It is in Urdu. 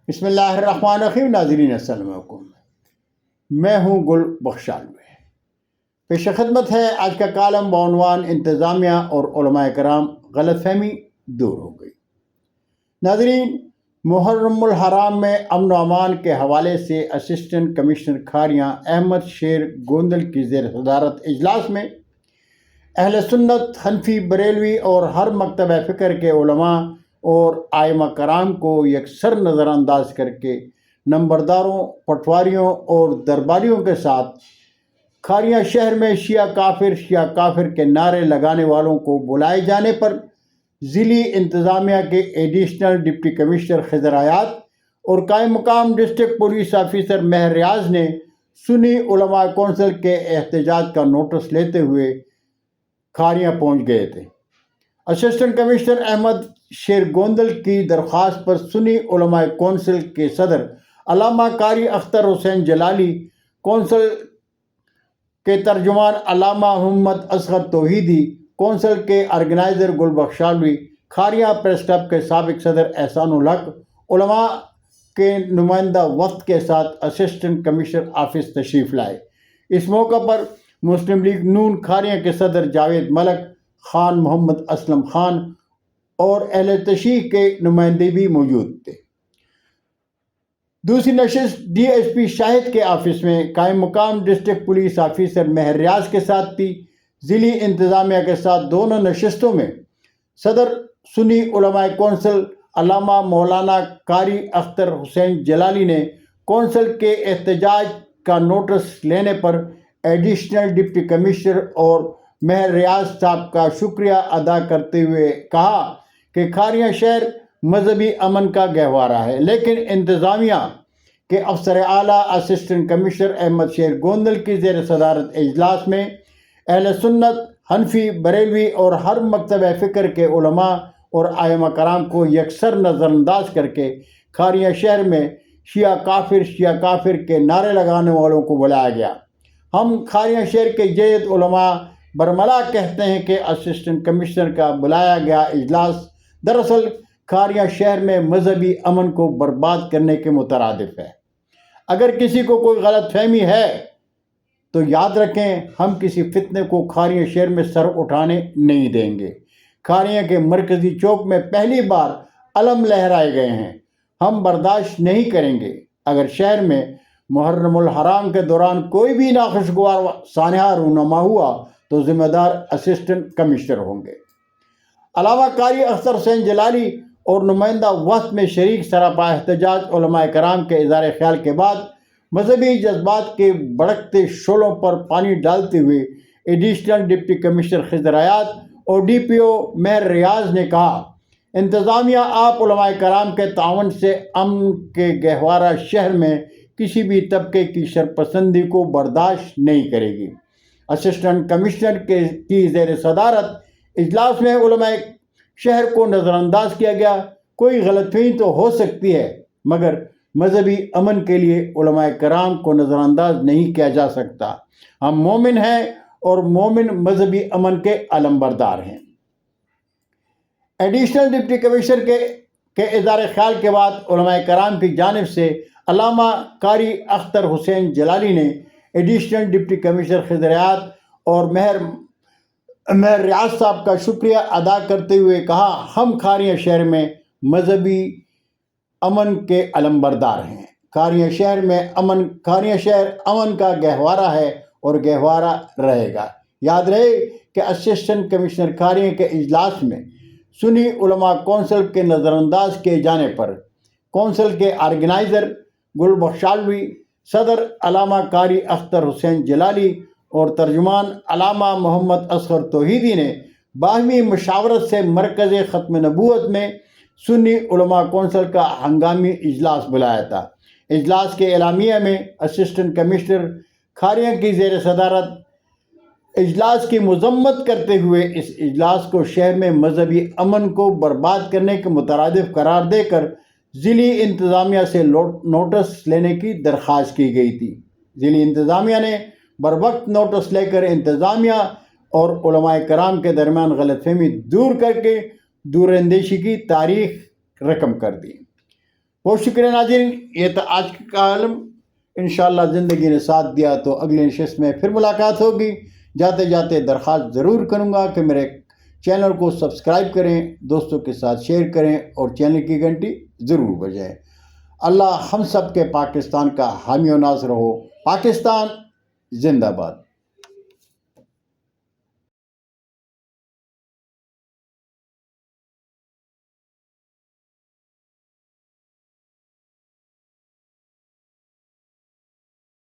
بسم اللہ الرحمن الرحیم۔ ناظرین السلام علیکم، میں ہوں گل بخشالوی۔ پیش خدمت ہے آج کا کالم بعنوان انتظامیہ اور علماء کرام غلط فہمی دور ہو گئی۔ ناظرین، محرم الحرام میں امن و امان کے حوالے سے اسسٹنٹ کمشنر کھاریاں احمد شیر گوندل کی زیر صدارت اجلاس میں اہل سنت، حنفی، بریلوی اور ہر مکتبہ فکر کے علماء اور ائمہ کرام کو یکسر نظر انداز کر کے نمبرداروں، پٹواریوں اور درباریوں کے ساتھ کھاریاں شہر میں شیعہ کافر کے نعرے لگانے والوں کو بلائے جانے پر ضلعی انتظامیہ کے ایڈیشنل ڈپٹی کمشنر خضر حیات اور قائم مقام ڈسٹرکٹ پولیس آفیسر مہر ریاض نے سنی علماء کونسل کے احتجاج کا نوٹس لیتے ہوئے کھاریاں پہنچ گئے تھے۔ اسسٹنٹ کمشنر احمد شیر گوندل کی درخواست پر سنی علماء کونسل کے صدر علامہ قاری اختر حسین جلالی، کونسل کے ترجمان علامہ محمد اصغر توحیدی، کونسل کے آرگنائزر گل بخشالوی، کھاریاں پریس کلب کے سابق صدر احسان الحق، علماء کے نمائندہ وفد کے ساتھ اسسٹنٹ کمشنر آفس تشریف لائے۔ اس موقع پر مسلم لیگ نون کھاریاں کے صدر جاوید ملک، خان محمد اسلم خان اور اہل تشیع کے نمائندے بھی موجود تھے۔ دوسری نشست ڈی ایس پی شاہد کے آفس میں قائم مقام ڈسٹرکٹ پولیس آفیسر مہر ریاض کے ساتھ تھی۔ ضلعی انتظامیہ کے ساتھ دونوں نشستوں میں صدر سنی علماء کونسل علامہ مولانا قاری اختر حسین جلالی نے کونسل کے احتجاج کا نوٹس لینے پر ایڈیشنل ڈپٹی کمشنر اور مہر ریاض صاحب کا شکریہ ادا کرتے ہوئے کہا کہ کھاریاں شہر مذہبی امن کا گہوارہ ہے، لیکن انتظامیہ کے افسر اعلیٰ اسسٹنٹ کمشنر احمد شیر گوندل کی زیر صدارت اجلاس میں اہل سنت، حنفی، بریلوی اور ہر مکتبہ فکر کے علماء اور ائمہ کرام کو یکسر نظر انداز کر کے کھاریاں شہر میں شیعہ کافر کے نعرے لگانے والوں کو بلایا گیا۔ ہم کھاریاں شہر کے جید علماء برملا کہتے ہیں کہ اسسٹنٹ کمشنر کا بلایا گیا اجلاس دراصل کھاریاں شہر میں مذہبی امن کو برباد کرنے کے مترادف ہے۔ اگر کسی کو کوئی غلط فہمی ہے تو یاد رکھیں، ہم کسی فتنے کو کھاریاں شہر میں سر اٹھانے نہیں دیں گے۔ کھاریاں کے مرکزی چوک میں پہلی بار علم لہرائے گئے ہیں، ہم برداشت نہیں کریں گے۔ اگر شہر میں محرم الحرام کے دوران کوئی بھی ناخوشگوار سانحہ رونما ہوا تو ذمہ دار اسسٹنٹ کمشنر ہوں گے۔ علامہ قاری اختر حسین جلالی اور نمائندہ وفد میں شریک سراپا احتجاج علماء کرام کے اظہار خیال کے بعد مذہبی جذبات کے بھڑکتے شعلوں پر پانی ڈالتے ہوئے ایڈیشنل ڈپٹی کمشنر خضر حیات اور ڈی پی او مہر ریاض نے کہا، انتظامیہ آپ علماء کرام کے تعاون سے امن کے گہوارہ شہر میں کسی بھی طبقے کی شرپسندی کو برداشت نہیں کرے گی۔ اسسٹنٹ کمشنر کی زیر صدارت اجلاس میں علماء شہر کو نظر انداز کیا گیا۔ کوئی غلط فہمی تو ہو سکتی ہے، مگر مذہبی امن کے لیے علماء کرام کو نظر انداز نہیں کیا جا سکتا۔ ہم مومن ہیں اور مومن مذہبی امن کے علمبردار ہیں۔ ایڈیشنل ڈپٹی کمشنر کے اظہار خیال کے بعد علماء کرام کی جانب سے علامہ قاری اختر حسین جلالی نے ایڈیشنل ڈپٹی کمشنر خضر حیات اور مہر ریاض صاحب کا شکریہ ادا کرتے ہوئے کہا، ہم کھاریاں شہر میں مذہبی امن کے علمبردار ہیں۔ کھاریاں شہر امن کا گہوارہ ہے اور گہوارہ رہے گا۔ یاد رہے کہ اسسٹنٹ کمشنر کھاریاں کے اجلاس میں سنی علماء کونسل کے نظر انداز کیے جانے پر کونسل کے آرگنائزر گل بخشالوی، صدر علامہ قاری اختر حسین جلالی اور ترجمان علامہ محمد اصغر توحیدی نے باہمی مشاورت سے مرکز ختم نبوت میں سنی علماء کونسل کا ہنگامی اجلاس بلایا تھا۔ اجلاس کے اعلامیہ میں اسسٹنٹ کمشنر کھاریاں کی زیر صدارت اجلاس کی مذمت کرتے ہوئے اس اجلاس کو شہر میں مذہبی امن کو برباد کرنے کے مترادف قرار دے کر ضلعی انتظامیہ سے نوٹس لینے کی درخواست کی گئی تھی۔ ضلعی انتظامیہ نے بروقت نوٹس لے کر انتظامیہ اور علماء کرام کے درمیان غلط فہمی دور کر کے دور اندیشی کی تاریخ رقم کر دی۔ بہت شکریہ ناظرین، یہ تھا آج کا کالم۔ انشاءاللہ زندگی نے ساتھ دیا تو اگلی نشست میں پھر ملاقات ہوگی۔ جاتے جاتے درخواست ضرور کروں گا کہ میرے چینل کو سبسکرائب کریں، دوستوں کے ساتھ شیئر کریں اور چینل کی گھنٹی ضرور بجائیں۔ اللہ ہم سب کے پاکستان کا حامی و ناصر ہو۔ پاکستان زندہ باد۔